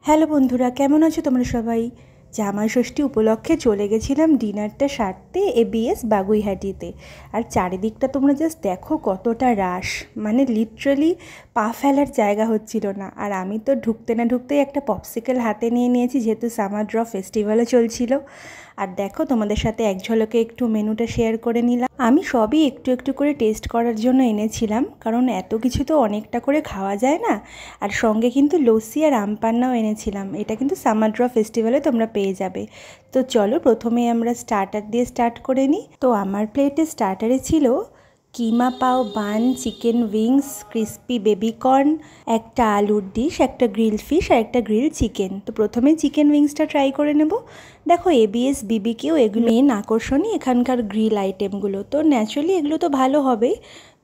Hello বন্ধুরা, কেমন আছো তোমরা সবাই? জামাই ষষ্ঠী উপলক্ষে চলে গেছিলাম ডিনারটা সারতে এবিএস বাগুইহাটিতে। আর চারিদিকটা তোমরা জাস্ট দেখো কতটা রাশ, মানে লিটারালি পা ফেলার জায়গা হচ্ছিল না। আর আমি তো ঢুকতে না ঢুকতেই একটা পপসিকেল হাতে নিয়ে নিয়েছি, যেহেতু সামার ড্র ফেস্টিভ্যালও চলছিল। আর দেখো, তোমাদের সাথে এক ঝলকে একটু মেনুটা শেয়ার করে নিলাম। আমি সবই একটু একটু করে টেস্ট করার জন্য এনেছিলাম, কারণ এত কিছু তো অনেকটা করে খাওয়া যায় না। আর সঙ্গে কিন্তু লস্যি আর আমপান্নাও এনেছিলাম। এটা কিন্তু সামার ড্র ফেস্টিভ্যালে তোমরা পেয়ে যাবে। তো চলো প্রথমে আমরা স্টার্টার দিয়ে স্টার্ট করে নিই। তো আমার প্লেটে স্টার্টারে ছিল কিমা পাও, বান, চিকেন উইংস, ক্রিস্পি বেবিকর্ন, একটা আলুর ডিশ, একটা গ্রিল ফিশ আর একটা গ্রিল চিকেন। তো প্রথমে চিকেন উইংসটা ট্রাই করে নেব। দেখো, এবিএস বিবিকিউ এগুলো মেন আকর্ষণই এখানকার গ্রিল আইটেমগুলো। তো ন্যাচারালি এগুলো তো ভালো হবেই,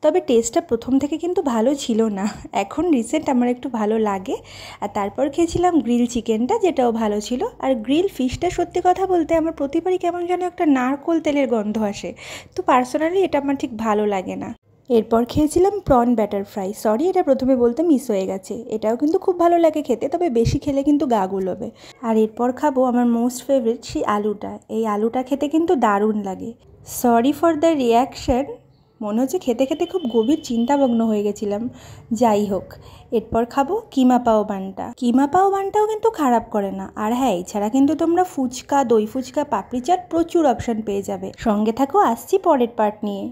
তবে টেস্টটা প্রথম থেকে কিন্তু ভালো ছিল না। এখন রিসেন্ট আমার একটু ভালো লাগে। আর তারপর খেয়েছিলাম গ্রিল চিকেনটা, যেটাও ভালো ছিল। আর গ্রিল ফিশটা সত্যি কথা বলতে আমার প্রতিবারই কেমন যেন একটা নারকোল তেলের গন্ধ আসে। তো পার্সোনালি এটা আমার ঠিক ভালো লাগে না। এরপর খেয়েছিলাম প্রন ব্যাটার ফ্রাই। সরি, এটা প্রথমে বলতে মিস হয়ে গেছে। এটাও কিন্তু খুব ভালো লাগে খেতে, তবে বেশি খেলে কিন্তু গা গুলোবে। আর এরপর খাবো আমার মোস্ট ফেভারিট সেই আলুটা। এই আলুটা খেতে কিন্তু দারুণ লাগে। সরি ফর দ্য রিয়াকশন, মনে হচ্ছে খেতে খেতে খুব গভীর চিন্তামগ্ন হয়ে গেছিলাম। যাই হোক, এরপর খাবো কিমা পাও বানটা। কিমা পাও বানটাও কিন্তু খারাপ করে না। আর হ্যাঁ, এছাড়া কিন্তু তোমরা ফুচকা, দই ফুচকা, পাপড়ি চাট প্রচুর অপশান পেয়ে যাবে। সঙ্গে থাকো, আসছি পরের পার্ট নিয়ে।